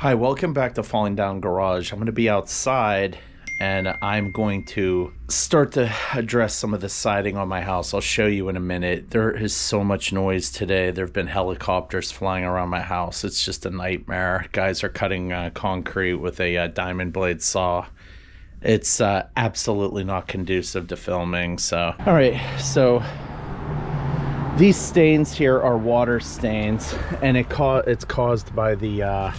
Hi, welcome back to Falling Down Garage. I'm going to be outside and I'm going to start to address some of the siding on my house. I'll show you in a minute. There is so much noise today. There have been helicopters flying around my house. It's just a nightmare. Guys are cutting concrete with a diamond blade saw. It's absolutely not conducive to filming. So, all right, so these stains here are water stains, and it's caused by the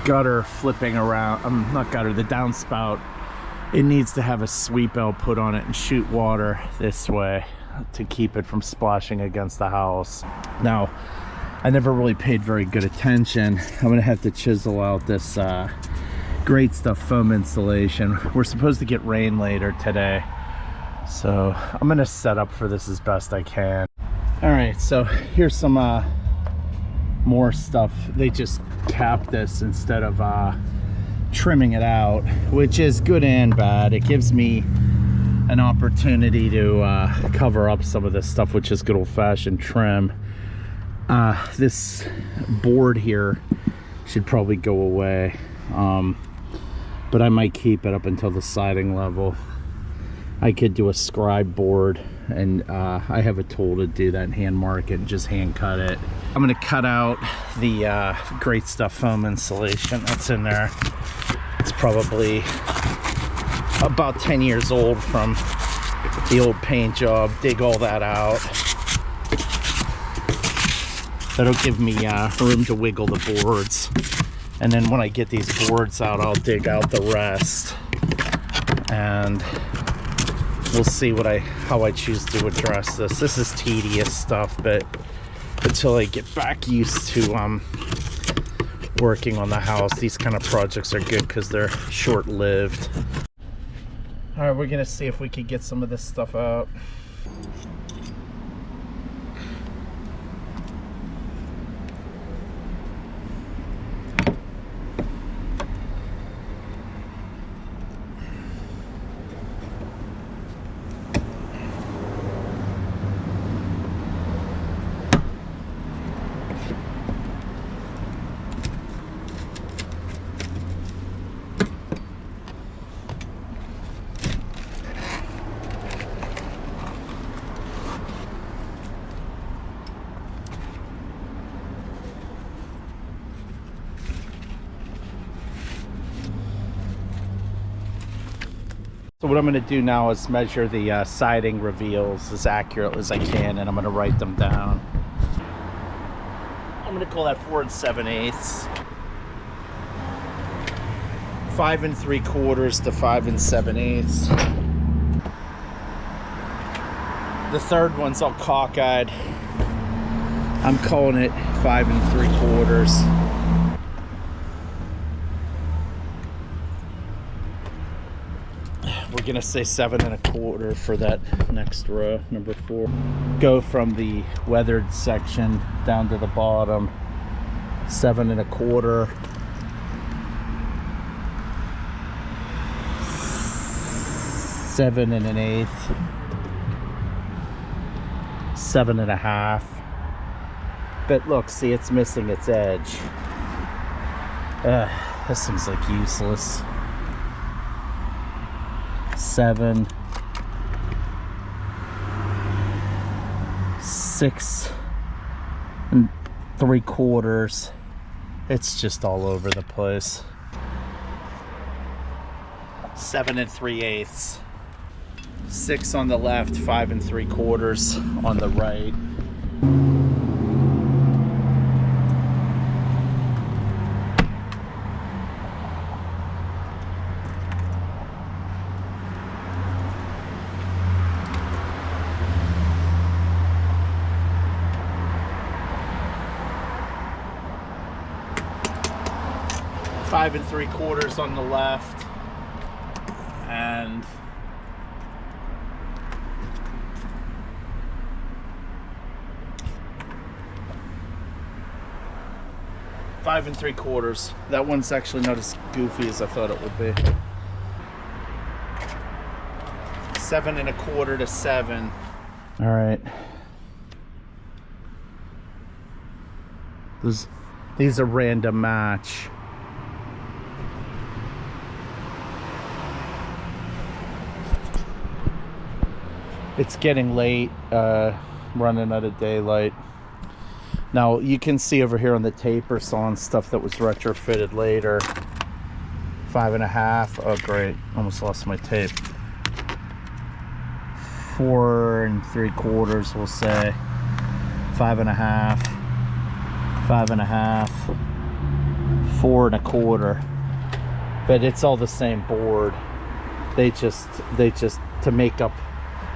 gutter flipping around. Not gutter, the downspout. It needs to have a sweep out put on it and shoot water this way to keep it from splashing against the house. Now, I never really paid very good attention. I'm gonna have to chisel out this Great Stuff foam insulation. We're supposed to get rain later today, so I'm gonna set up for this as best I can. All right, so here's some more stuff. They just cap this instead of trimming it out, which is good and bad. It gives me an opportunity to cover up some of this stuff, which is good old-fashioned trim. This board here should probably go away, but I might keep it up until the siding level. I could do a scribe board, and I have a tool to do that and hand mark it and just hand cut it. I'm gonna cut out the Great Stuff foam insulation that's in there. It's probably about 10 years old from the old paint job. Dig all that out. That'll give me room to wiggle the boards. And then when I get these boards out, I'll dig out the rest. And we'll see how I choose to address this. This is tedious stuff, but until I get back used to working on the house, these kind of projects are good because they're short-lived. All right, we're gonna see if we could get some of this stuff out. So what I'm going to do now is measure the siding reveals as accurate as I can, and I'm going to write them down. I'm going to call that 4 7/8, 5 3/4 to 5 7/8. The third one's all cockeyed. I'm calling it 5 3/4. We're gonna say 7 1/4 for that next row, number 4. Go from the weathered section down to the bottom. 7 1/4. 7 1/8. 7 1/2. But look, see, it's missing its edge. This seems like useless. 7, 6 3/4. It's just all over the place. 7 3/8. 6 on the left, 5 3/4 on the right. Five 3/4 on the left, and 5 3/4. That one's actually not as goofy as I thought it would be. 7 1/4 to 7. All right. These are random match. It's getting late, running out of daylight. Now you can see over here on the taper saw and stuff that was retrofitted later. 5.5. Oh great, almost lost my tape. 4 3/4, we'll say. 5.5. 5.5. 4 1/4. But it's all the same board. They just to make up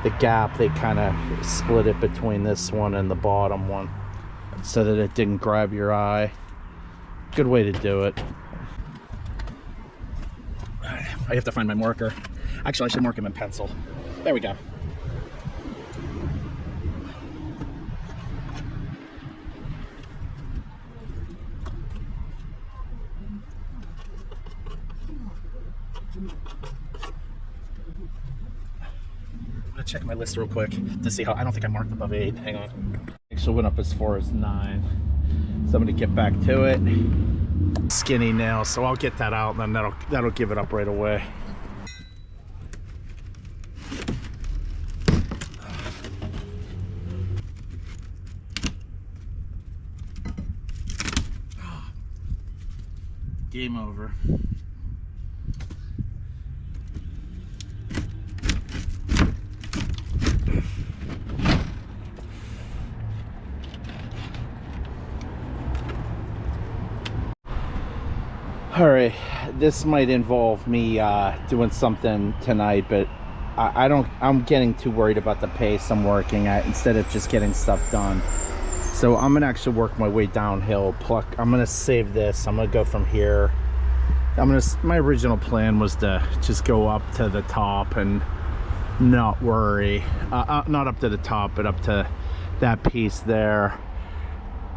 the gap, they kind of split it between this one and the bottom one so that it didn't grab your eye. Good way to do it. I have to find my marker. Actually, I should mark him in pencil. There we go. I'm gonna check my list real quick to see how. I don't think I marked above 8. Hang on. Actually went up as far as 9. So I'm gonna get back to it. Skinny nail, so I'll get that out, and then that'll give it up right away. Game over. All right, this might involve me doing something tonight, but I'm getting too worried about the pace I'm working at instead of just getting stuff done. So I'm gonna actually work my way downhill. I'm gonna save this. I'm gonna go from here. My original plan was to just go up to the top and not worry. Not up to the top, but up to that piece there.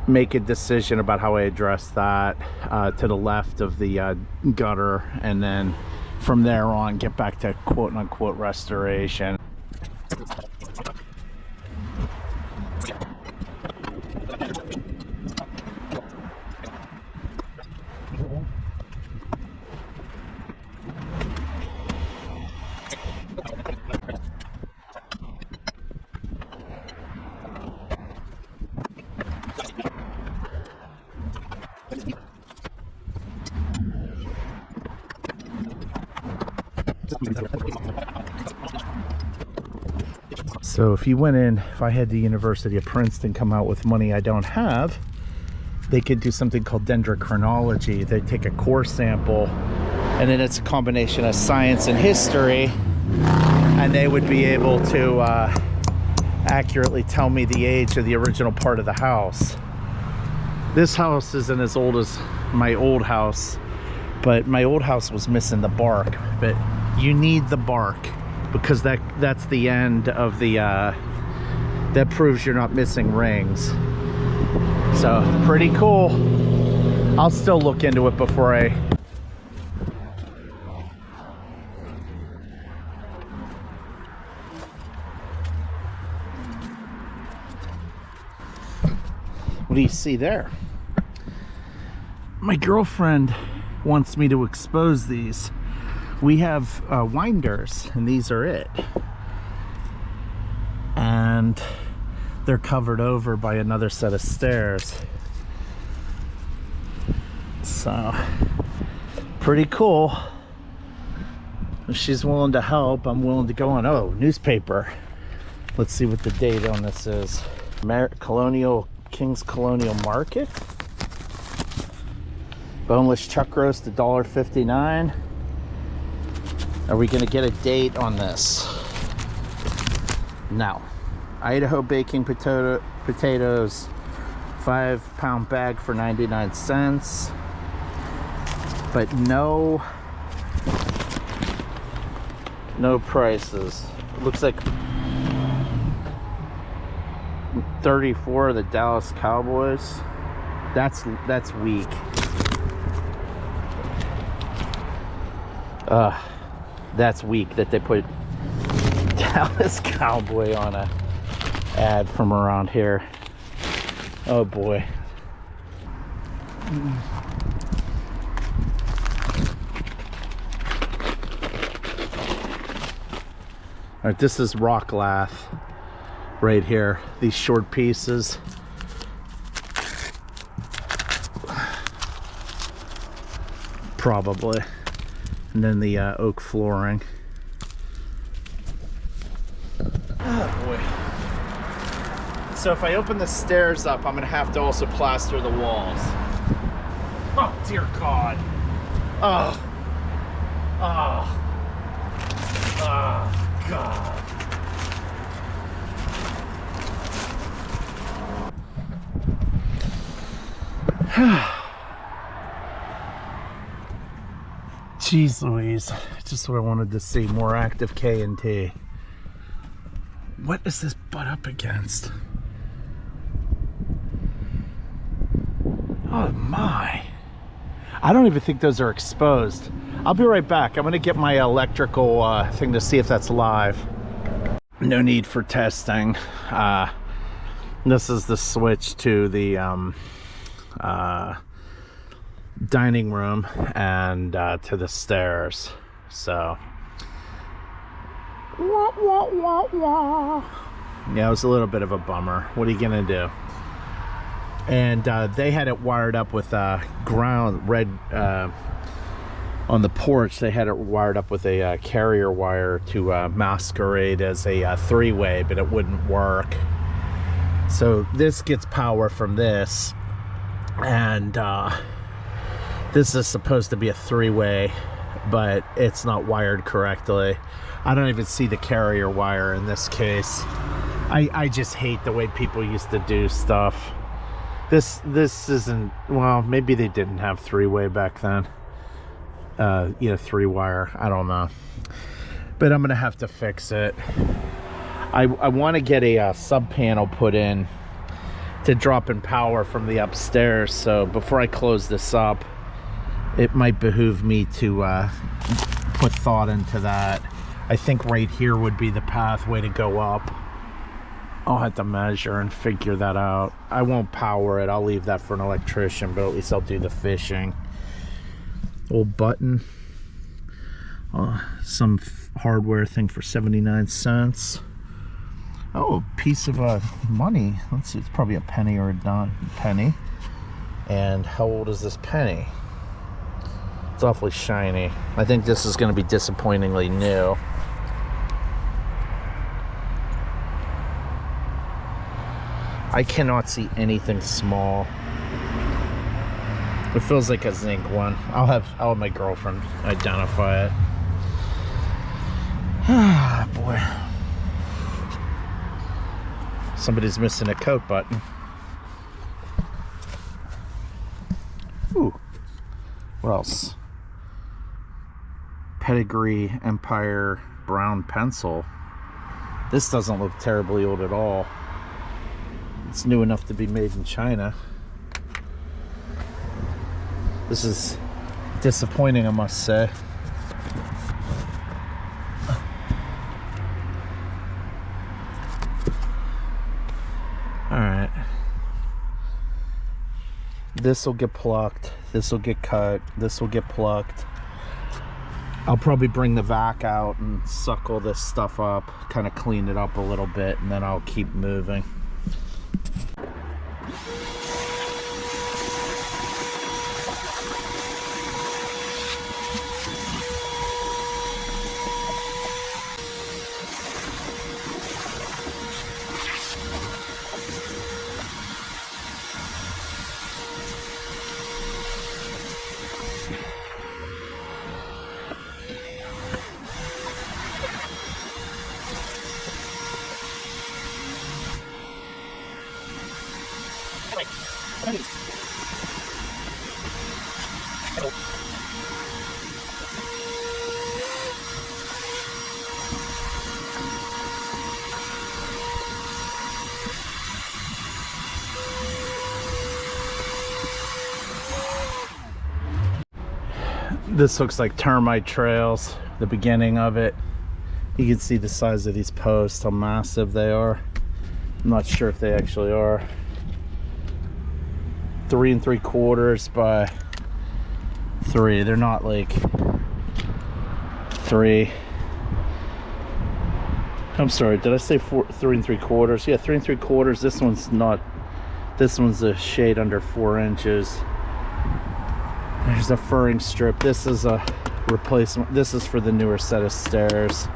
Make a decision about how I address that to the left of the gutter, and then from there on get back to quote-unquote restoration. So if I had the University of Princeton come out with money I don't have, they could do something called dendrochronology. They take a core sample, and then it's a combination of science and history, and they would be able to accurately tell me the age of the original part of the house. This house isn't as old as my old house, but my old house was missing the bark. But you need the bark, because that's the end of the that proves you're not missing rings. So pretty cool. I'll still look into it before I what do you see there? My girlfriend wants me to expose these. We have winders, and these are it. And they're covered over by another set of stairs. So, pretty cool. If she's willing to help, I'm willing to go on. Oh, newspaper. Let's see what the date on this is. King's Colonial Market. Boneless chuck roast, $1.59. Are we gonna get a date on this? No. Idaho baking potatoes, 5-pound bag for 99 cents. But no prices. Looks like 34 of the Dallas Cowboys. That's weak. That's weak that they put Dallas Cowboy on a ad from around here. Oh boy. All right, this is rock lath right here. These short pieces. Probably. And then the oak flooring. Oh boy. So if I open the stairs up, I'm gonna have to also plaster the walls. Oh dear God. Oh. Oh. Oh God. Jeez Louise, just what I wanted to see, more active K&T. What is this butt up against? Oh my. I don't even think those are exposed. I'll be right back. I'm gonna get my electrical thing to see if that's live. No need for testing. This is the switch to the dining room and to the stairs. So yeah, it was a little bit of a bummer. What are you gonna do? And they had it wired up with ground red on the porch. They had it wired up with a carrier wire to masquerade as a three-way, but it wouldn't work. So this gets power from this, and this is supposed to be a three-way, but it's not wired correctly. I don't even see the carrier wire in this case. I just hate the way people used to do stuff. This isn't, well, maybe they didn't have three-way back then. You know, three-wire, I don't know. But I'm gonna have to fix it. I want to get a sub panel put in to drop in power from the upstairs. So before I close this up, it might behoove me to put thought into that. I think right here would be the pathway to go up. I'll have to measure and figure that out. I won't power it. I'll leave that for an electrician, but at least I'll do the fishing. Old button. Some hardware thing for 79 cents. Oh, a piece of money. Let's see, it's probably a penny or a penny. And how old is this penny? It's awfully shiny. I think this is going to be disappointingly new. I cannot see anything small. It feels like a zinc one. I'll have my girlfriend identify it. Ah, boy. Somebody's missing a coat button. Ooh. What else? Pedigree Empire brown pencil. This doesn't look terribly old at all. It's new enough to be made in China. This is disappointing, I must say. Alright. This will get plucked. This will get cut. This will get plucked. I'll probably bring the vac out and suck all this stuff up, kind of clean it up a little bit, and then I'll keep moving. This looks like termite trails, the beginning of it. You can see the size of these posts, how massive they are. I'm not sure if they actually are. 3 3/4 by 3. They're not like 3. I'm sorry, did I say 3 3/4? Yeah, 3 3/4. This one's not, this one's a shade under 4 inches. There's a furring strip. This is a replacement. This is for the newer set of stairs.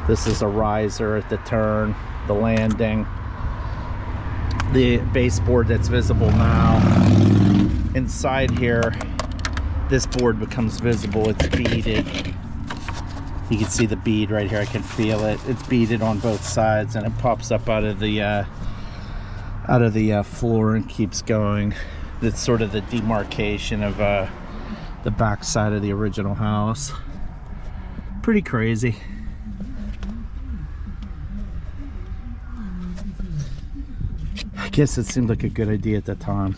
This is a riser at the turn, the landing. The baseboard that's visible now. Inside here, this board becomes visible. It's beaded. You can see the bead right here. I can feel it. It's beaded on both sides, and it pops up out of the floor and keeps going. It's sort of the demarcation of the back side of the original house. Pretty crazy. I guess it seemed like a good idea at the time.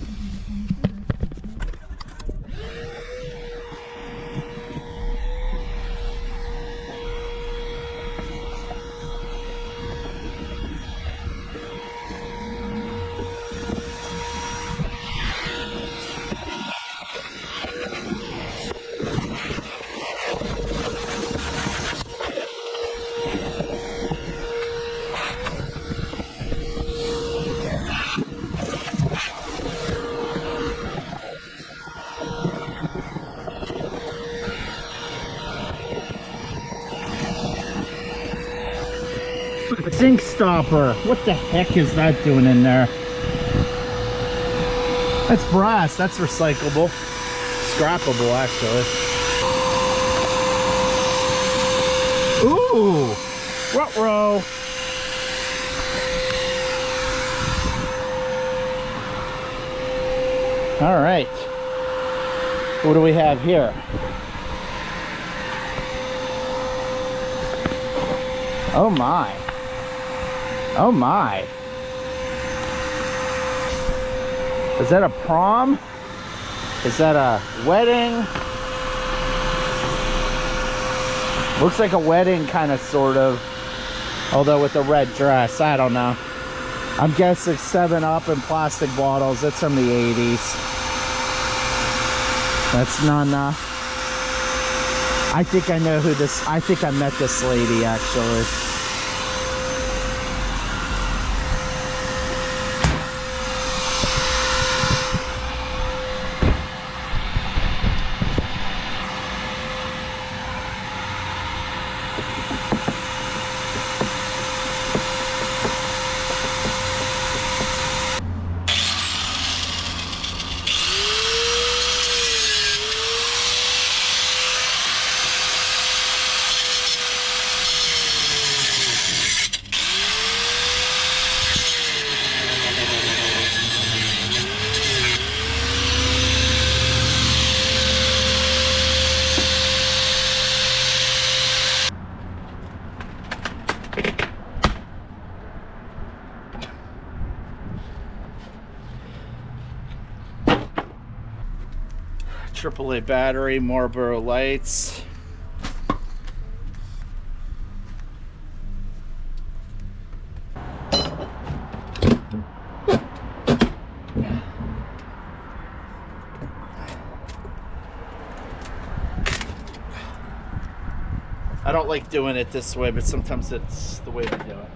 Sink stopper. What the heck is that doing in there? That's brass. That's recyclable. Scrappable, actually. Ooh! Ruh-roh! All right. What do we have here? Oh my. Oh my. Is that a prom? Is that a wedding? Looks like a wedding, kind of, sort of. Although with a red dress, I don't know. I'm guessing 7-Up in plastic bottles. It's from the 80s. That's Nana. I think I know who this, I think I met this lady, actually. AAA battery, Marlboro lights. I don't like doing it this way, but sometimes it's the way to do it.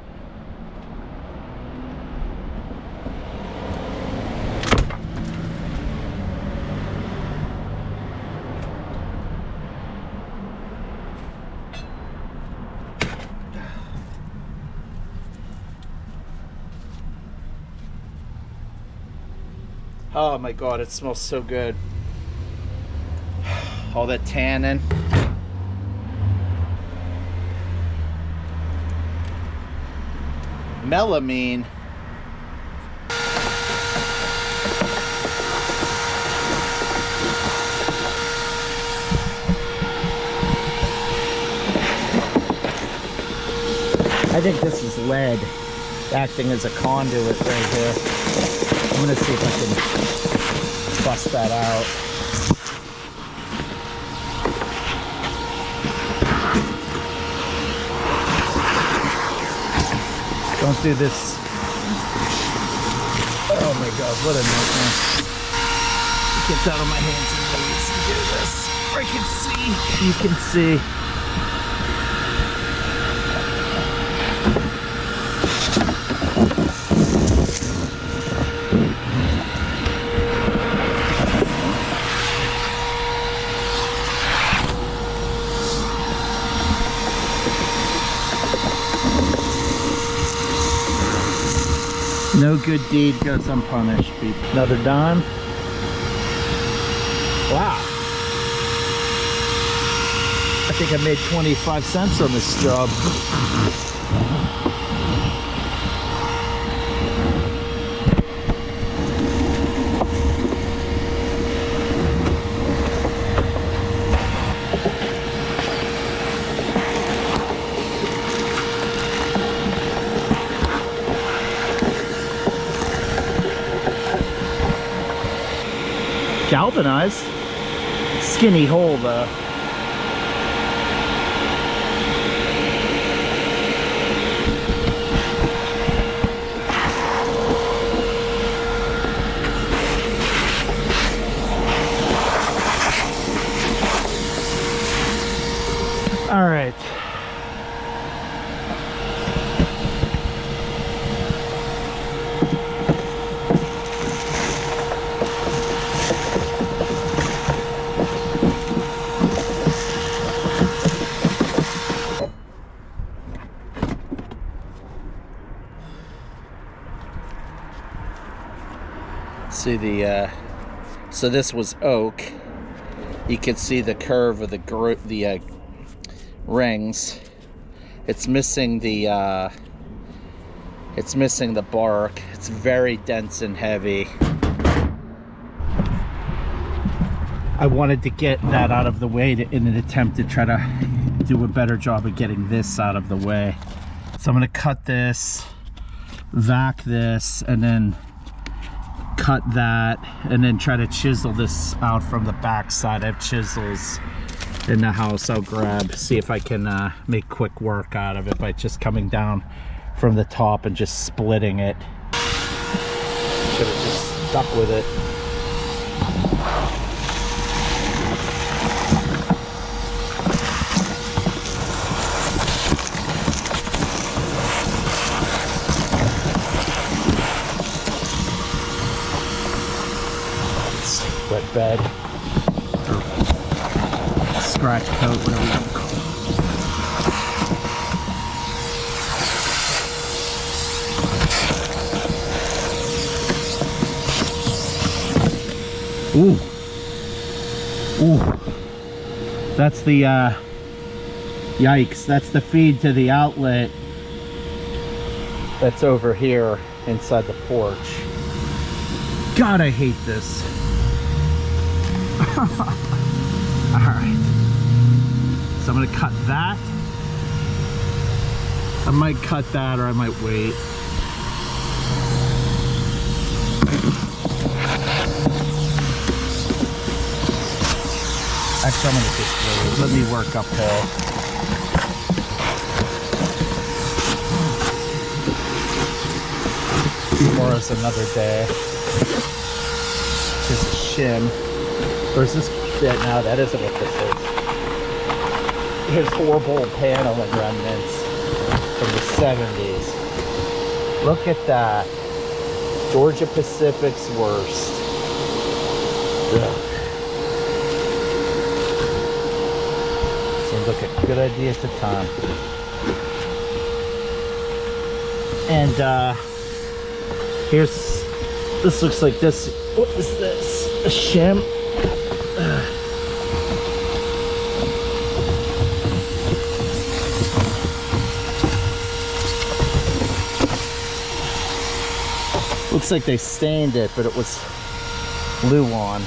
Oh my God, it smells so good. All that tannin. Melamine. I think this is lead acting as a conduit right here. I'm gonna see if I can bust that out. Don't do this. Oh my God, what a nightmare. Get that on my hands and knees and do this. I can see. You can see. No good deed goes unpunished, people. Another dime. Wow. I think I made 25 cents on this job. Galvanized. Skinny hole though. All right. See the so this was oak. You can see the curve of the rings. It's missing the bark. It's very dense and heavy. I wanted to get that out of the way in an attempt to try to do a better job of getting this out of the way. So I'm going to cut this, vac this, and then cut that, and then try to chisel this out from the back side. I have chisels in the house. I'll grab, see if I can make quick work out of it by just coming down from the top and just splitting it. Should have just stuck with it. Wet bed, scratch coat, whatever you want to call it. Ooh, that's the yikes, that's the feed to the outlet that's over here inside the porch. God, I hate this. Alright, so I'm going to cut that. I might cut that, or I might wait. Actually, I'm going to just wait. Let me work uphill. Tomorrow's another day. Just a shim. Or is this that? No, that isn't what this is. Here's horrible paneling remnants from the 70s. Look at that. Georgia Pacific's worst. Ugh. Seems like a good idea at the time. And here's, this looks like this. What is this? A shim? Looks like they stained it, but it was glue on.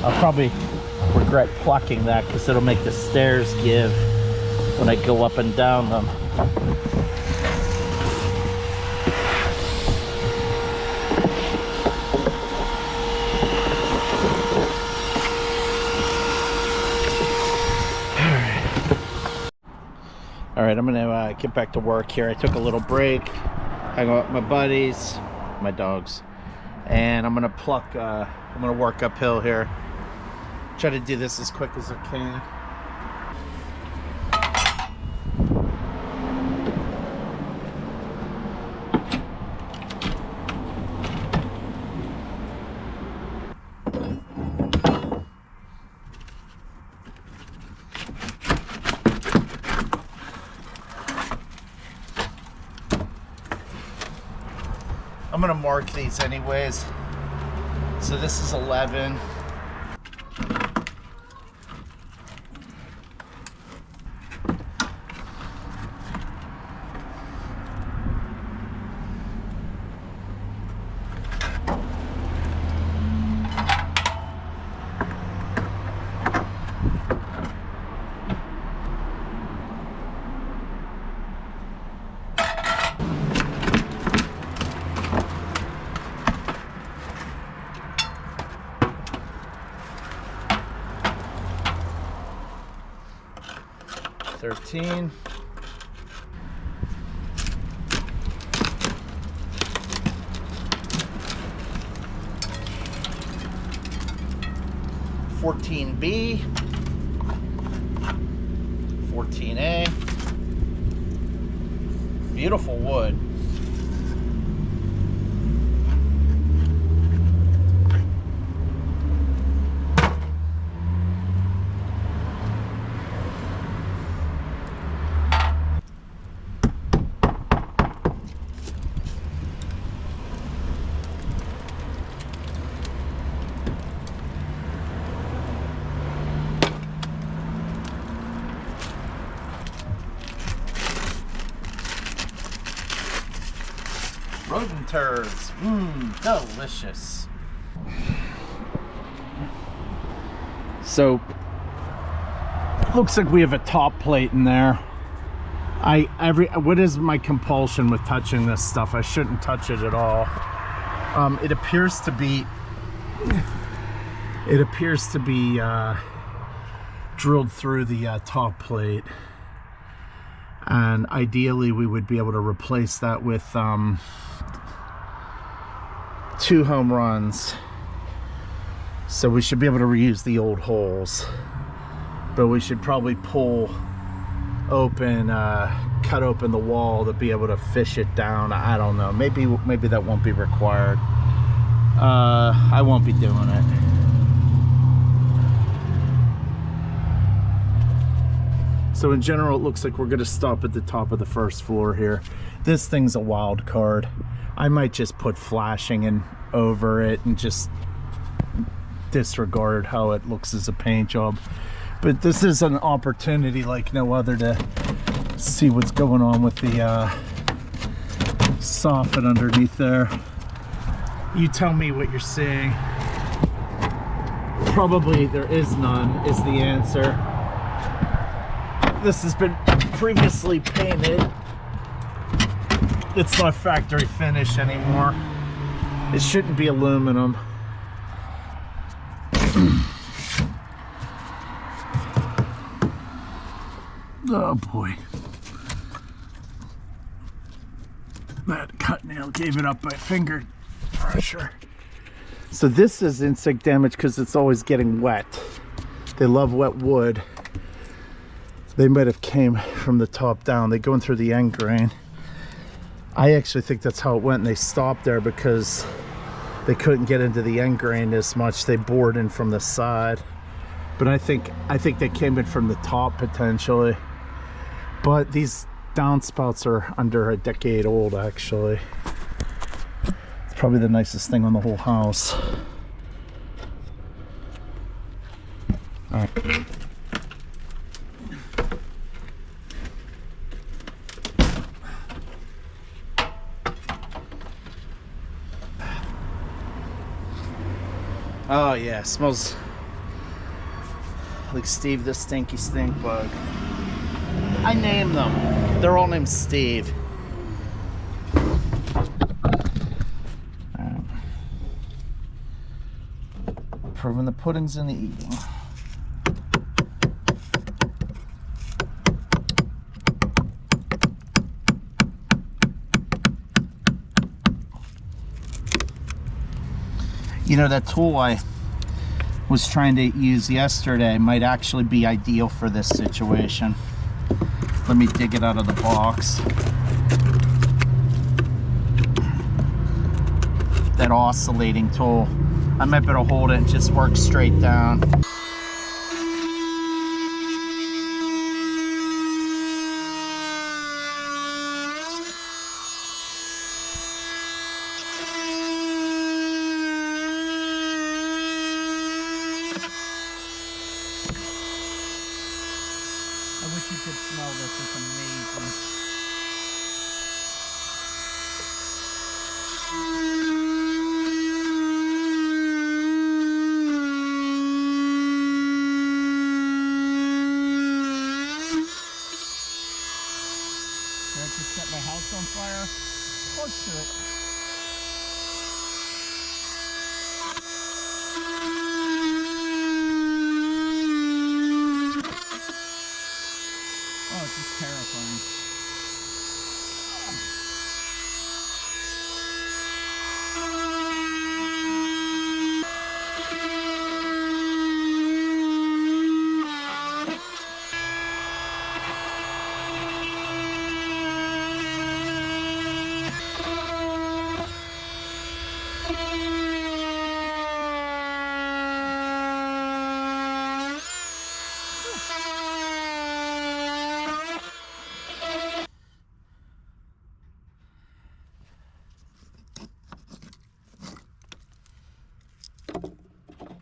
I'll probably regret plucking that because it'll make the stairs give when I go up and down them. All right, I'm gonna get back to work here. I took a little break. I got with my buddies, my dogs, and I'm gonna pluck. I'm gonna work uphill here. Try to do this as quick as I can. I'm gonna mark these anyways. So this is 11. $13. $14B, $14A. Beautiful wood. Rodent turds. Delicious. So, looks like we have a top plate in there. What is my compulsion with touching this stuff? I shouldn't touch it at all. It appears to be drilled through the top plate. And ideally we would be able to replace that with 2 home runs. So we should be able to reuse the old holes, but we should probably pull open, cut open the wall to be able to fish it down. I don't know, maybe that won't be required. I won't be doing it. So in general, it looks like we're gonna stop at the top of the first floor here. This thing's a wild card. I might just put flashing in over it and just disregard how it looks as a paint job. But this is an opportunity like no other to see what's going on with the soffit underneath there. You tell me what you're seeing. Probably there is none is the answer. This has been previously painted. It's not factory finish anymore. It shouldn't be aluminum. Oh boy. That cut nail gave it up by finger pressure. So this is insect damage because it's always getting wet. They love wet wood. They might have came from the top down. They going through the end grain. I actually think that's how it went, and they stopped there because they couldn't get into the end grain as much. They bored in from the side. But I think they came in from the top potentially. But these downspouts are under a decade old actually. It's probably the nicest thing on the whole house. All right. Oh yeah, smells like Steve the Stinky Stink Bug. I named them. They're all named Steve. Proving the pudding's in the eating. You know, that tool I was trying to use yesterday might actually be ideal for this situation. Let me dig it out of the box. That oscillating tool. I might be able to hold it and just work straight down. wish you could smell this. It's amazing. Do I have to set my house on fire? Close to it. Oh, it's just terrifying.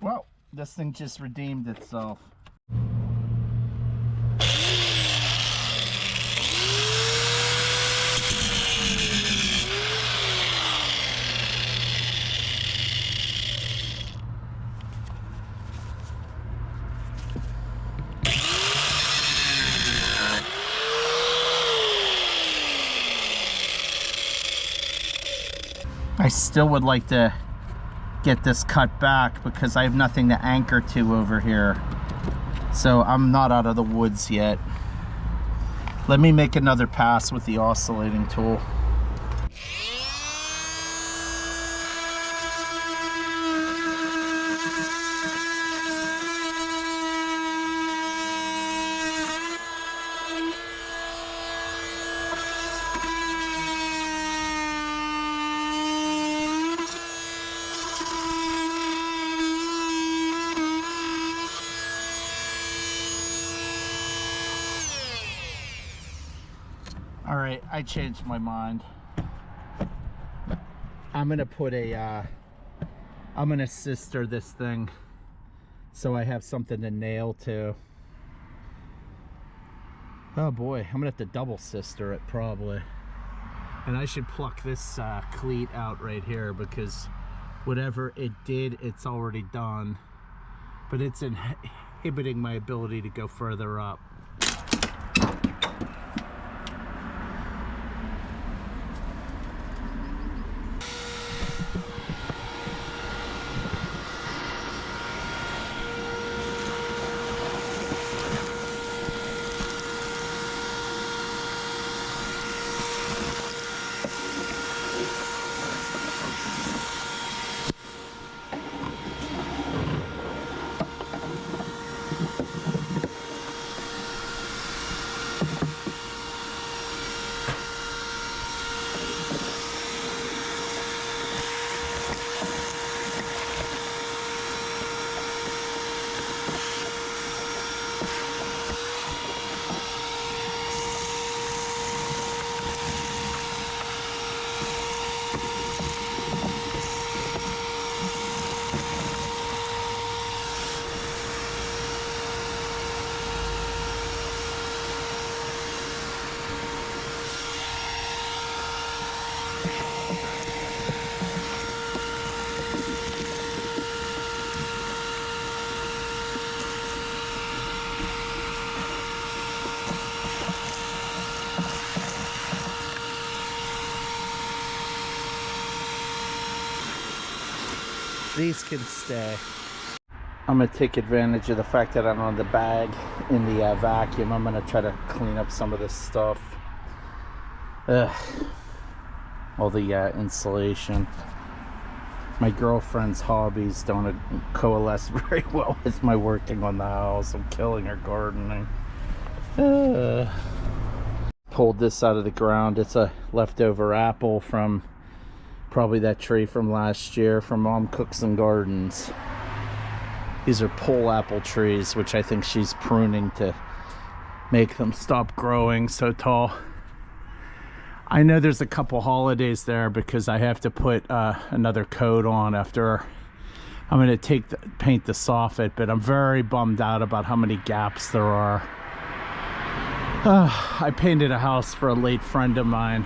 Well, this thing just redeemed itself. I still would like to get this cut back because I have nothing to anchor to over here. So I'm not out of the woods yet. Let me make another pass with the oscillating tool. All right, I changed my mind. I'm gonna put I'm gonna sister this thing so I have something to nail to. Oh boy, I'm gonna have to double sister it probably. And I should pluck this cleat out right here because whatever it did, it's already done. But it's inhibiting my ability to go further up. These can stay. I'm gonna take advantage of the fact that I'm on the bag in the vacuum. I'm gonna try to clean up some of this stuff. All the insulation. My girlfriend's hobbies don't coalesce very well with my working on the house. I'm killing her gardening. Pulled this out of the ground. It's a leftover apple from probably that tree from last year from Mom Cooks and Gardens. These are pole apple trees, which I think she's pruning to make them stop growing so tall. I know there's a couple holidays there because I have to put another coat on after I'm going to paint the soffit, but I'm very bummed out about how many gaps there are. I painted a house for a late friend of mine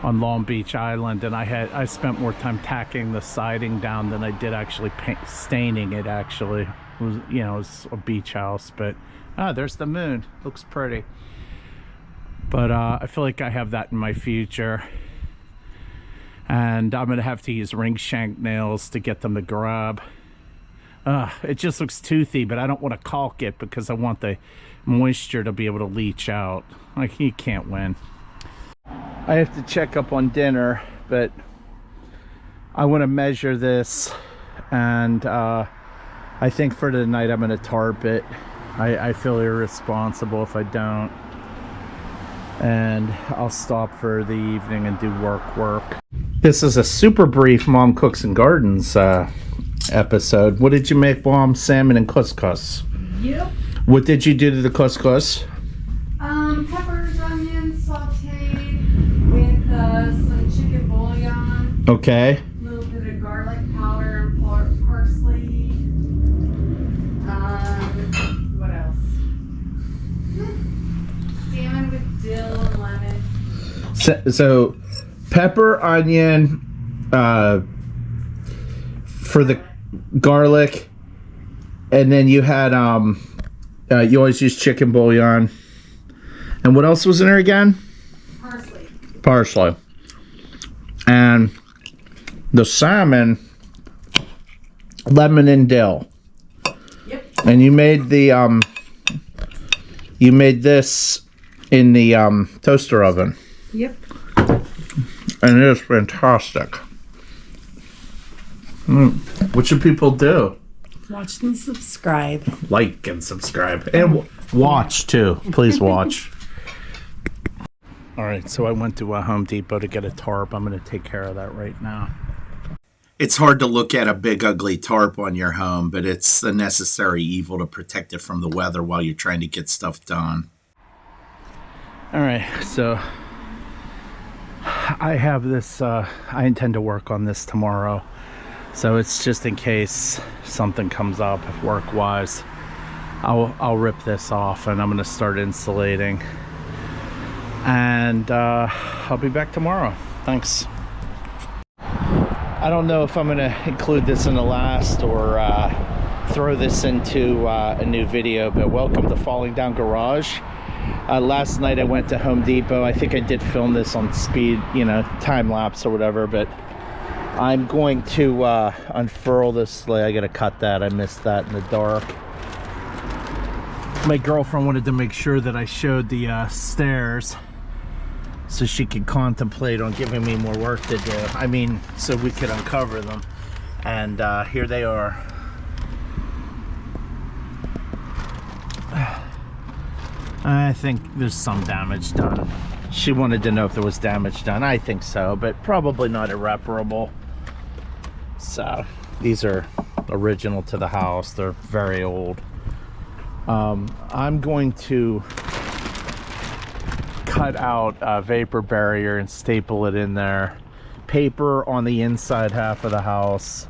on Long Beach Island, and I spent more time tacking the siding down than I did actually staining it. Actually, it was, you know, it's a beach house, but there's the moon. Looks pretty. But I feel like I have that in my future, and I'm gonna have to use ring shank nails to get them to grab. It just looks toothy, but I don't want to caulk it because I want the moisture to be able to leach out. Like, you can't win. I have to check up on dinner, but I want to measure this, and I think for tonight I'm going to tarp it. I feel irresponsible if I don't, and I'll stop for the evening and do work. This is a super brief Mom Cooks and Gardens episode. What did you make, Mom? Salmon and couscous. Yep. What did you do to the couscous? Peppers, onions, sauteed with some chicken bouillon. Okay. A little bit of garlic powder and parsley. What else? Salmon with dill and lemon. So pepper, onion, for the garlic, and then you had you always use chicken bouillon. And what else was in there again? Parsley. And the salmon, lemon and dill. Yep. And you made the you made this in the toaster oven. Yep. And it is fantastic. What should people do? Watch and subscribe. Like and subscribe. And watch too. Please watch. All right, so I went to Home Depot to get a tarp. I'm going to take care of that right now. It's hard to look at a big ugly tarp on your home, but it's a necessary evil to protect it from the weather while you're trying to get stuff done. All right, so I have this, I intend to work on this tomorrow. So it's just in case something comes up work-wise. I'll rip this off and I'm going to start insulating. And I'll be back tomorrow. Thanks. I don't know if I'm going to include this in the last or throw this into a new video, but welcome to Falling Down Garage. Last night I went to Home Depot. I think I did film this on speed, you know, time lapse or whatever, but I'm going to unfurl this. I gotta cut that. I missed that in the dark. My girlfriend wanted to make sure that I showed the stairs so she could contemplate on giving me more work to do. I mean, so we could uncover them. And here they are. I think there's some damage done. She wanted to know if there was damage done. I think so, but probably not irreparable. So these are original to the house. They're very old. I'm going to cut out a vapor barrier and staple it in there. Paper on the inside half of the house.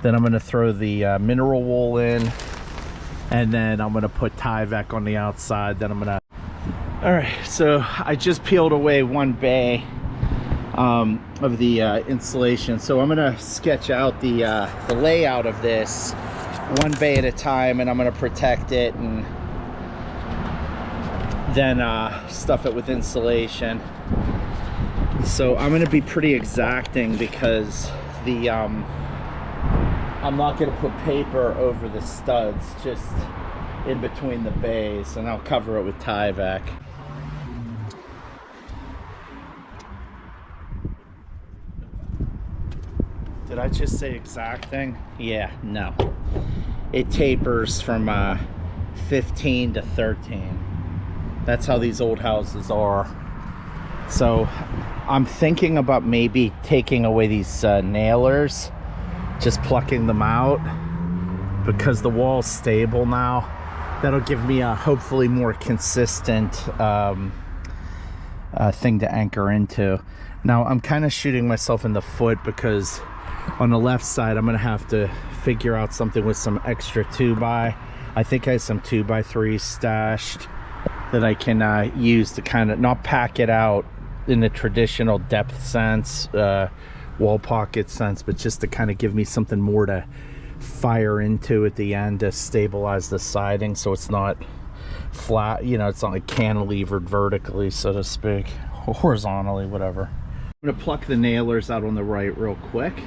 Then I'm going to throw the mineral wool in, and then I'm going to put Tyvek on the outside. Then I'm going to... All right, so I just peeled away one bay of the insulation. So I'm going to sketch out the layout of this one bay at a time, and I'm going to protect it and then stuff it with insulation. So I'm going to be pretty exacting because the I'm not going to put paper over the studs, just in between the bays, and I'll cover it with Tyvek. Did I just say exacting? Yeah, no. It tapers from 15 to 13. That's how these old houses are. So I'm thinking about maybe taking away these nailers, just plucking them out, because the wall's stable now. That'll give me a hopefully more consistent thing to anchor into. Now I'm kind of shooting myself in the foot because on the left side I'm gonna have to figure out something with some extra 2x. I think I have some 2x3 stashed. that I can use to kind of not pack it out in the traditional depth sense, wall pocket sense, but just to kind of give me something more to fire into at the end to stabilize the siding so it's not flat, you know, it's not like cantilevered vertically, so to speak, horizontally, whatever. I'm gonna pluck the nailers out on the right real quick.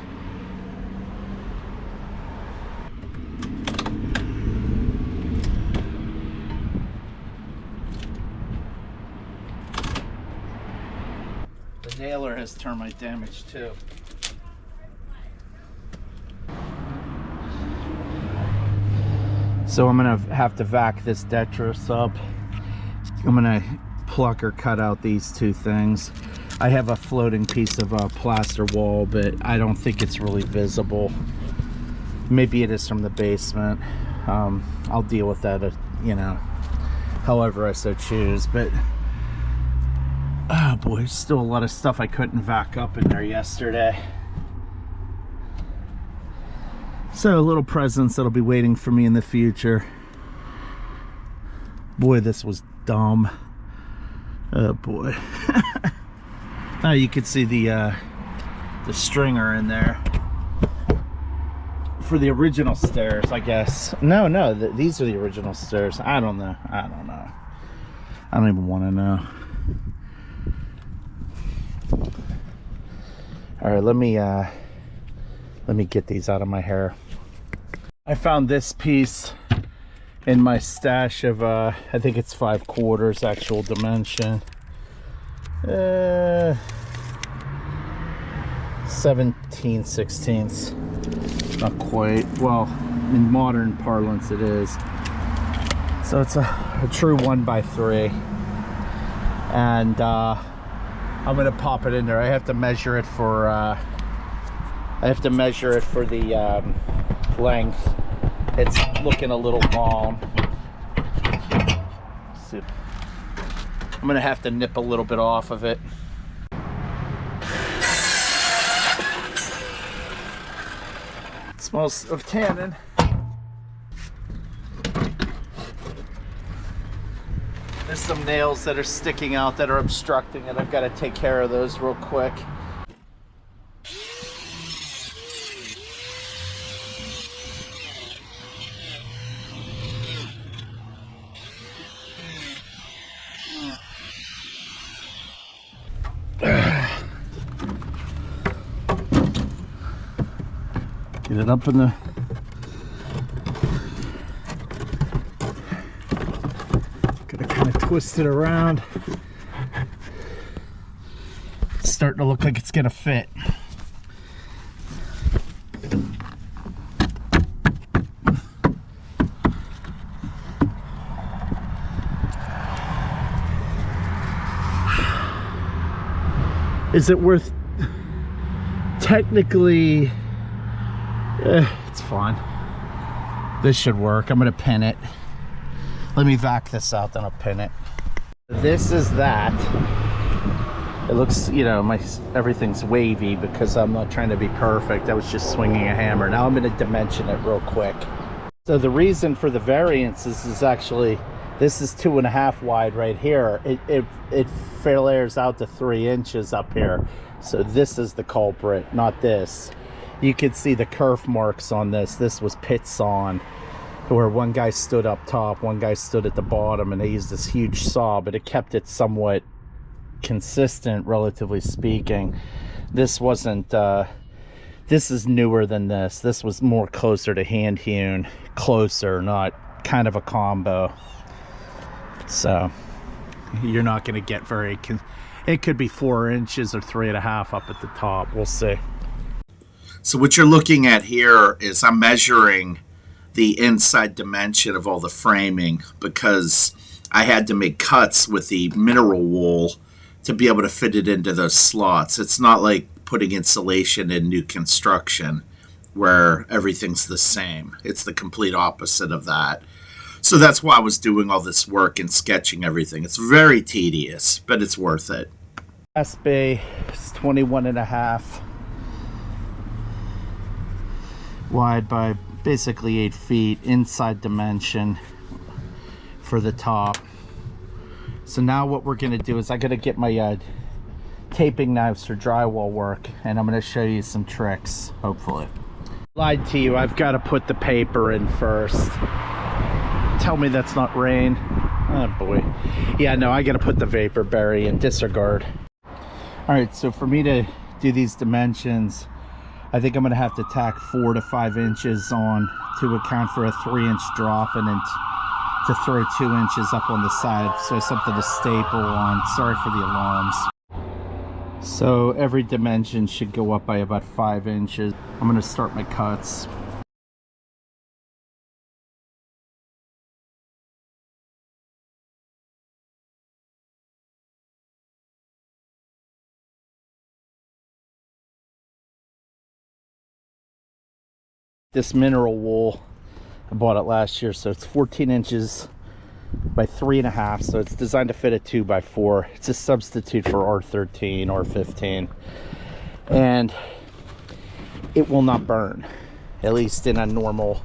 The nailer has termite damage too. So I'm gonna have to vac this detritus up. I'm gonna pluck or cut out these two things. I have a floating piece of plaster wall, but I don't think it's really visible. Maybe it is from the basement. I'll deal with that, you know, however I so choose. But oh boy, there's still a lot of stuff I couldn't vac up in there yesterday. So little presents that'll be waiting for me in the future. Boy, this was dumb. Oh boy. Now you can see the stringer in there for the original stairs, I guess. No, these are the original stairs. I don't know. I don't even want to know. All right, let me get these out of my hair. I found this piece in my stash of I think it's 5/4 actual dimension. 17/16. Not quite. Well, in modern parlance it is. So it's a true 1x3. And I'm gonna pop it in there. I have to measure it for the length. It's looking a little long. So I'm gonna have to nip a little bit off of it. It smells of tannin. There's some nails that are sticking out that are obstructing it. I've got to take care of those real quick. Get it up in the... Gotta kind of twist it around. It's starting to look like it's gonna fit. Is it worth... Technically... it's fine. This should work. I'm gonna pin it. Let me vac this out, then I'll pin it. This is that. It looks, you know, everything's wavy because I'm not trying to be perfect. I was just swinging a hammer. Now I'm gonna dimension it real quick. So the reason for the variances is actually, this is 2.5 wide right here. It flares out to 3 inches up here. So this is the culprit, not this. You could see the kerf marks on this. This was pit sawn, where one guy stood up top, one guy stood at the bottom, and they used this huge saw, but it kept it somewhat consistent, relatively speaking. This wasn't, this is newer than this. This was more closer to hand hewn, closer, not kind of a combo. So you're not going to get very, it could be 4 inches or 3.5 up at the top. We'll see. So what you're looking at here is I'm measuring the inside dimension of all the framing because I had to make cuts with the mineral wool to be able to fit it into those slots. It's not like putting insulation in new construction where everything's the same. It's the complete opposite of that. So that's why I was doing all this work and sketching everything. It's very tedious, but it's worth it. SB is 21.5 wide by basically 8 feet inside dimension for the top. So now what we're gonna do is I gotta get my taping knives for drywall work, and I'm gonna show you some tricks, hopefully. Lied to you, I've got to put the paper in first. Tell me that's not rain. Oh boy. Yeah, no, I gotta put the vapor barrier in, disregard. All right, so for me to do these dimensions, I think I'm gonna have to tack 4 to 5 inches on to account for a 3-inch drop, and then to throw 2 inches up on the side, so something to staple on. Sorry for the alarms. So every dimension should go up by about 5 inches. I'm gonna start my cuts. This mineral wool, I bought it last year, so it's 14 inches by 3.5, so it's designed to fit a 2x4. It's a substitute for R13 or 15, and it will not burn, at least in a normal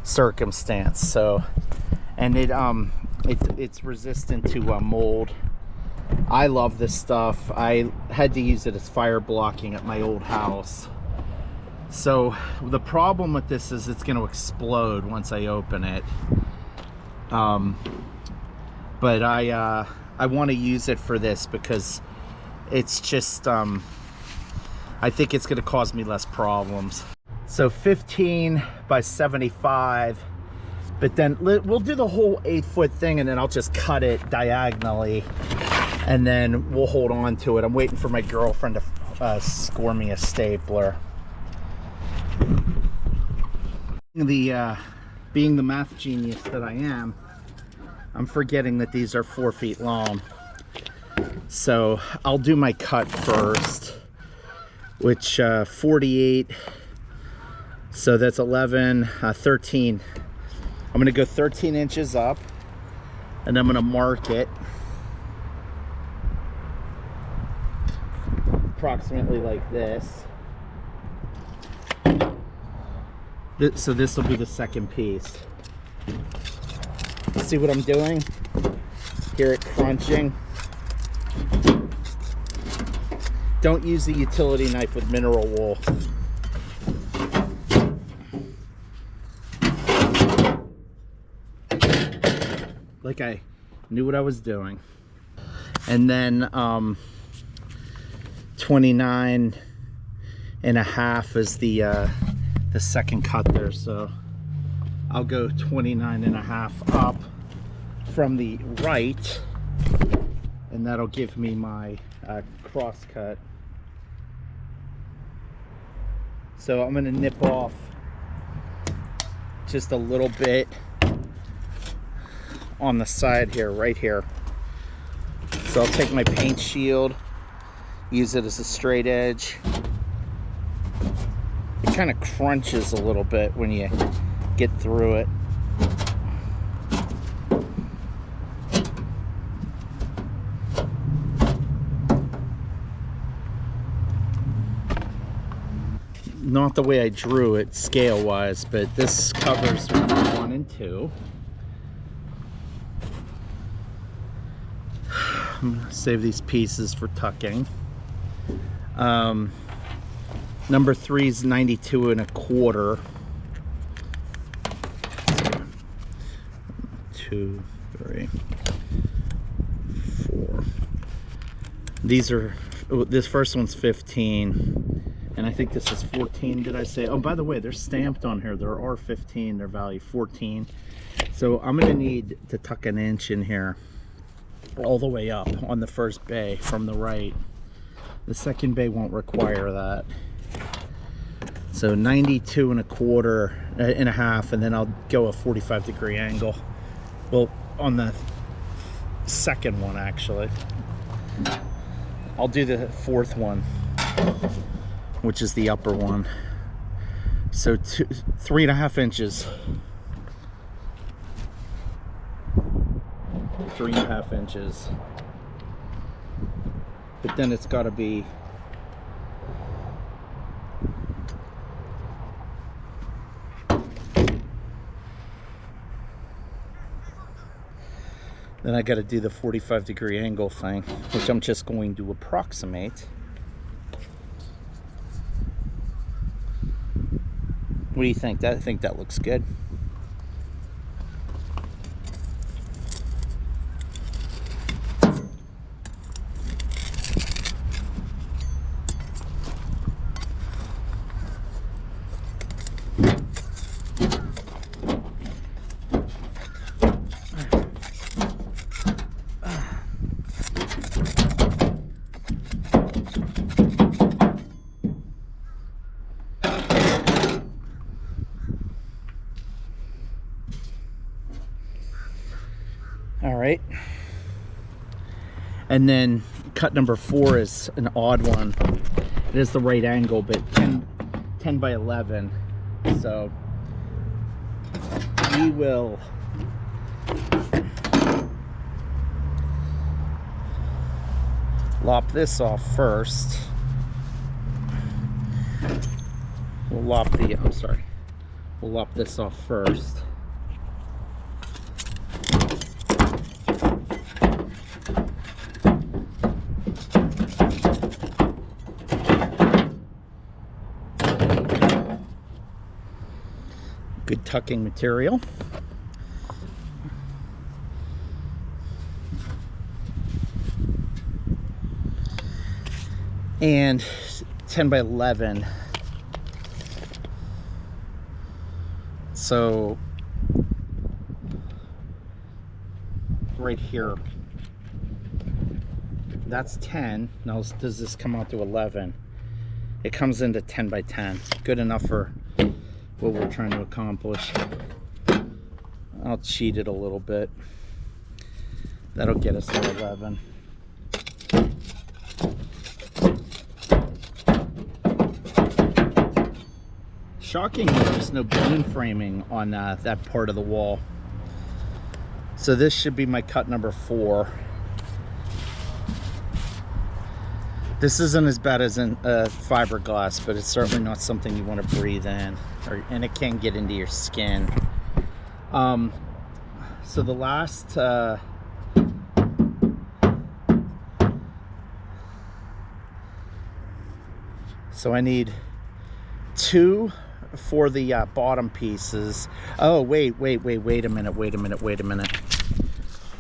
circumstance. So, and it's resistant to mold. I love this stuff. I had to use it as fire blocking at my old house. So the problem with this is it's going to explode once I open it. But I want to use it for this because it's just I think it's going to cause me less problems. So 15 by 75, but then we'll do the whole 8-foot thing, and then I'll just cut it diagonally, and then we'll hold on to it. I'm waiting for my girlfriend to score me a stapler. Being the math genius that I am, I'm forgetting that these are 4 feet long. So I'll do my cut first, which 48, so that's 11, 13. I'm gonna go 13 inches up, and I'm gonna mark it approximately like this. So this will be the second piece. See what I'm doing? Hear it crunching? Don't use the utility knife with mineral wool. Like I knew what I was doing. And then 29.5 is the second cut there, so I'll go 29.5 up from the right, and that'll give me my cross cut. So I'm gonna nip off just a little bit on the side here, right here. So I'll take my paint shield, use it as a straight edge. It kind of crunches a little bit when you get through it. Not the way I drew it scale wise, but this covers 1 and 2. I'm gonna save these pieces for tucking. Number 3 is 92.25. 2, 3, 4. These are, this first one's 15, and I think this is 14. Did I say? Oh, by the way, they're stamped on here. There are 15. They're value 14. So I'm gonna need to tuck an inch in here, all the way up on the first bay from the right. The second bay won't require that. So 92.25 and then I'll go a 45-degree angle. Well, on the second one, actually. I'll do the fourth one, which is the upper one. So 3.5 inches. 3.5 inches. But then it's got to be Then I got to do the 45-degree angle thing, which I'm just going to approximate. What do you think? I think that looks good. All right, and then cut number 4 is an odd one. It is the right angle, but 10 by 11. So we will lop this off first. We'll lop this off first. Good tucking material. And 10 by 11. So right here, that's 10. Now does this come out to 11? It comes into 10 by 10. Good enough for what we're trying to accomplish. I'll cheat it a little bit. That'll get us to 11. Shockingly, there's no balloon framing on that part of the wall. So this should be my cut number 4. This isn't as bad as in fiberglass, but it's certainly not something you want to breathe in, and it can get into your skin. So the last so I need 2 for the bottom pieces. Oh, wait a minute.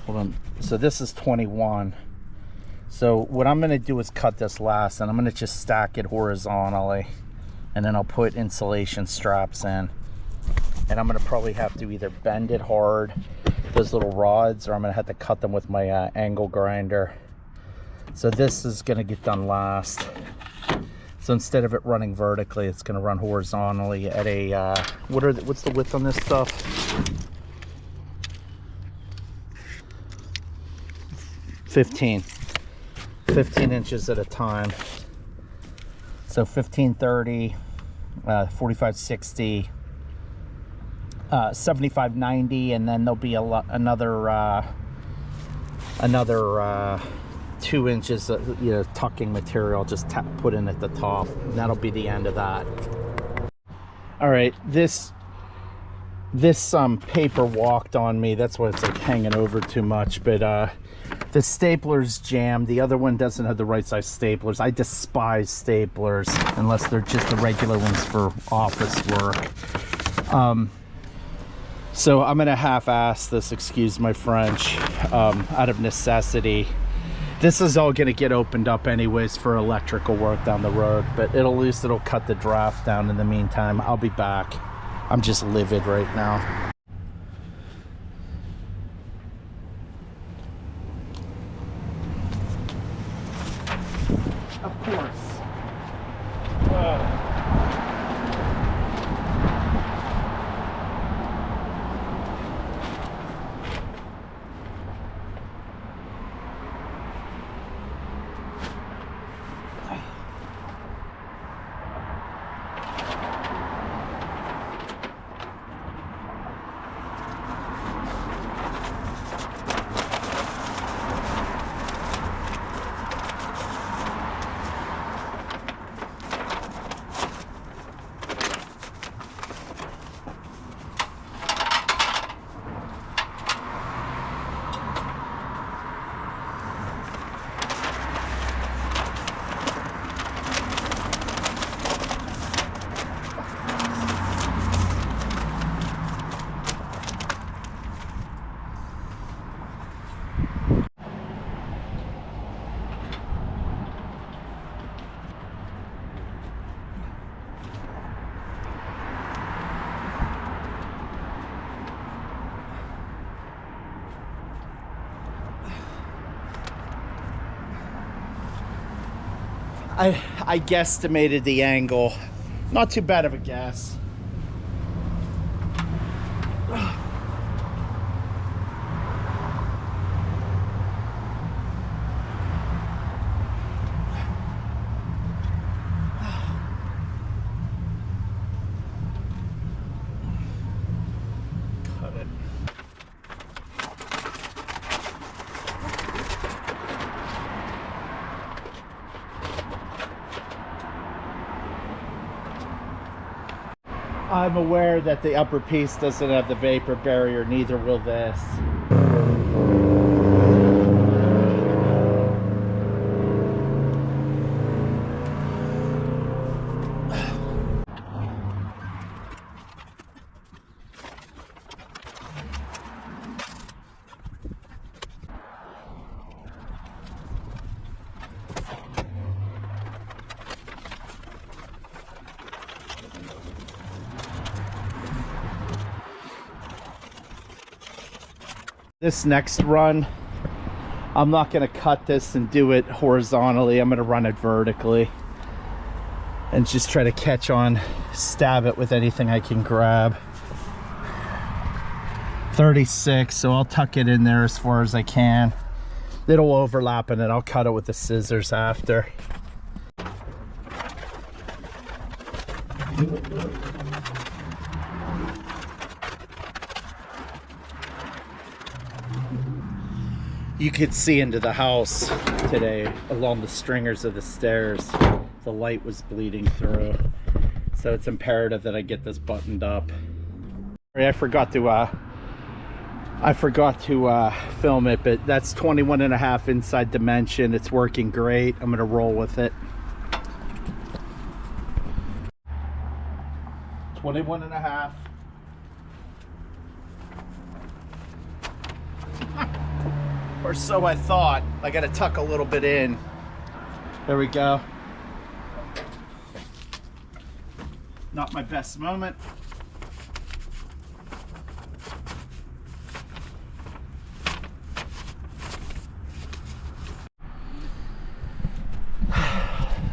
Hold on. So this is 21. So what I'm going to do is cut this last, and I'm going to just stack it horizontally, and then I'll put insulation straps in, and I'm going to probably have to either bend it hard, those little rods, or I'm going to have to cut them with my angle grinder. So this is going to get done last. So instead of it running vertically, it's going to run horizontally at a what's the width on this stuff? 15 inches at a time. So 1530, 4560, 7590, and then there'll be another 2 inches of tucking material just put in at the top, and that'll be the end of that. All right, this paper walked on me. That's why it's like hanging over too much, but the stapler's jammed. The other one doesn't have the right size staplers. I despise staplers unless they're just the regular ones for office work. So I'm gonna half-ass this, excuse my French, out of necessity. This is all gonna get opened up anyways for electrical work down the road, but at least it'll cut the draft down in the meantime. I'll be back. I'm just livid right now. Of course. I guesstimated the angle. Not too bad of a guess. Cut it. I'm aware that the upper piece doesn't have the vapor barrier, neither will this. This next run, I'm not going to cut this and do it horizontally. I'm going to run it vertically and just try to catch on, stab it with anything I can grab. 36, so I'll tuck it in there as far as I can. It'll overlap and then I'll cut it with the scissors after. You could see into the house today along the stringers of the stairs. The light was bleeding through. So it's imperative that I get this buttoned up. I forgot to film it, but that's 21.5 inside dimension. It's working great. I'm gonna roll with it. 21.5. Or so I thought. I gotta tuck a little bit in. There we go. Not my best moment.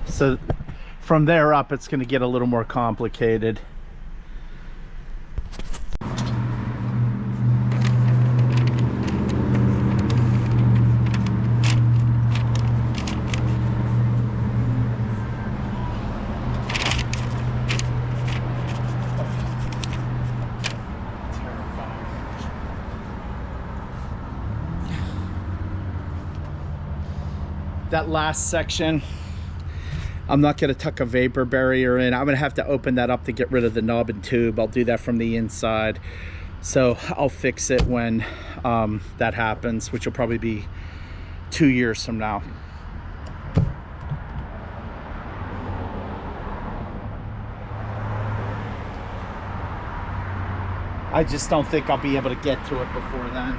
So from there up, it's gonna get a little more complicated. That last section, I'm not going to tuck a vapor barrier in. I'm going to have to open that up to get rid of the knob and tube. I'll do that from the inside. So I'll fix it when that happens, which will probably be 2 years from now. I just don't think I'll be able to get to it before then.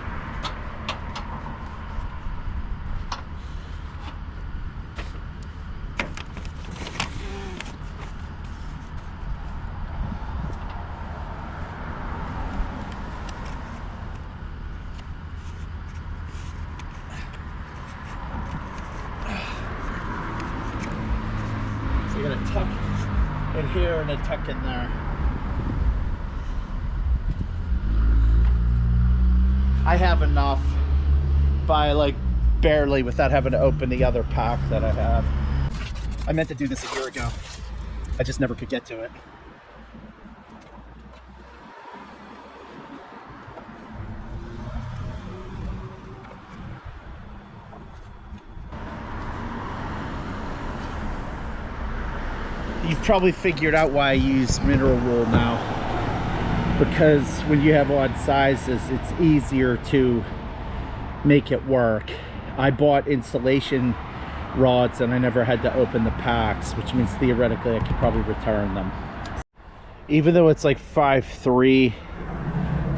So you're gonna tuck in here and then tuck in there. I have enough by like barely without having to open the other pack that I have. I meant to do this a year ago. I just never could get to it. You've probably figured out why I use mineral wool now. Because when you have odd sizes, it's easier to make it work. I bought insulation rods and I never had to open the packs, which means theoretically I could probably return them. Even though it's like 5'3"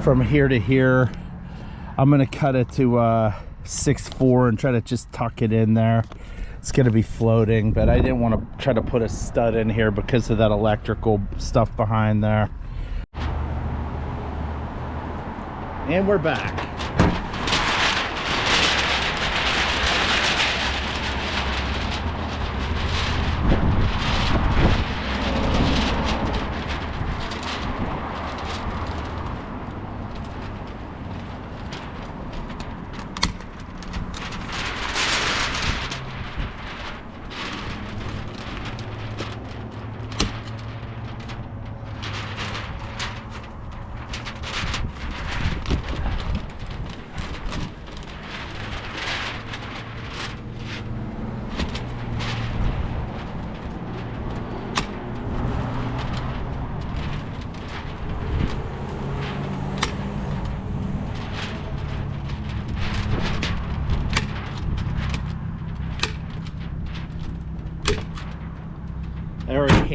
from here to here, I'm gonna cut it to 6'4" and try to just tuck it in there. It's gonna be floating, but I didn't want to try to put a stud in here because of that electrical stuff behind there. And we're back.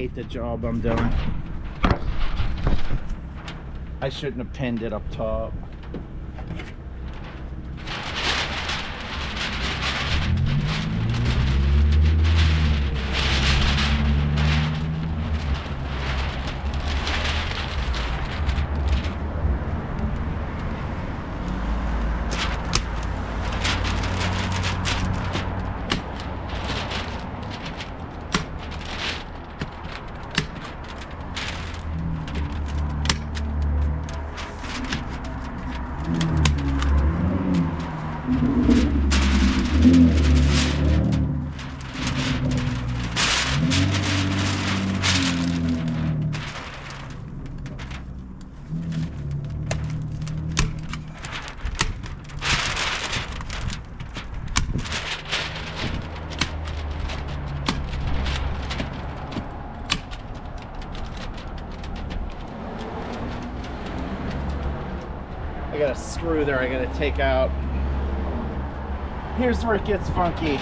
hate the job I'm doing. I shouldn't have pinned it up top. I got a screw there I gotta take out. Here's where it gets funky.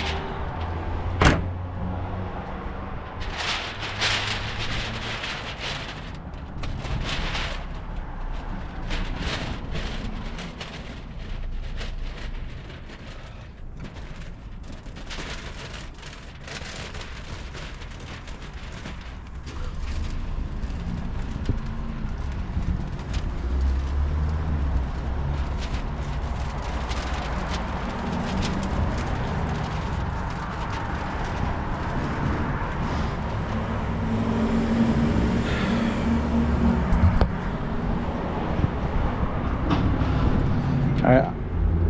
All right,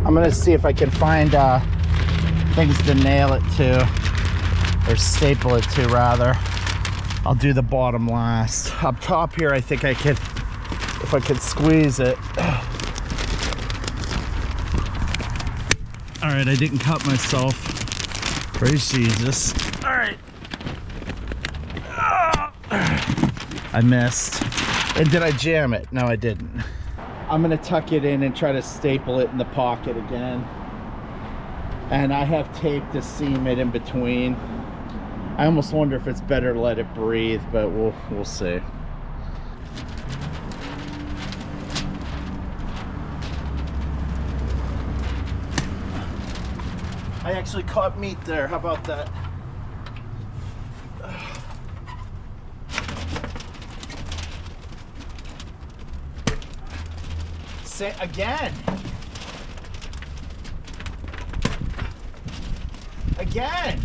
I'm gonna see if I can find things to nail it to, or staple it to rather. I'll do the bottom last. Up top here, I think I could, if I could squeeze it. All right, I didn't cut myself. Praise Jesus. All right. I missed. And did I jam it? No, I didn't. I'm gonna tuck it in and try to staple it in the pocket again. And I have tape to seam it in between. I almost wonder if it's better to let it breathe, but we'll see. I actually caught meat there. How about that? Say again. Again.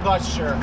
Not sure.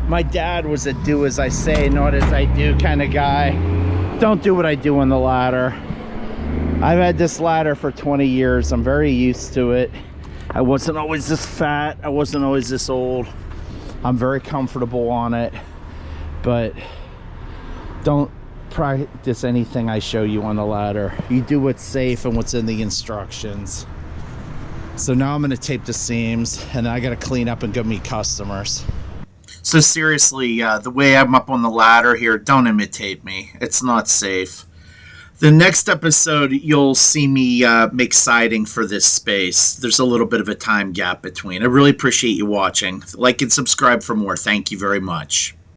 My dad was a do as I say, not as I do kind of guy. Don't do what I do on the ladder. I've had this ladder for 20 years. I'm very used to it. I wasn't always this fat. I wasn't always this old. I'm very comfortable on it. But don't practice anything I show you on the ladder. You do what's safe and what's in the instructions. So now I'm going to tape the seams, and I got to clean up and go meet customers. So seriously, the way I'm up on the ladder here, don't imitate me. It's not safe. The next episode, you'll see me make siding for this space. There's a little bit of a time gap between. I really appreciate you watching. Like and subscribe for more. Thank you very much.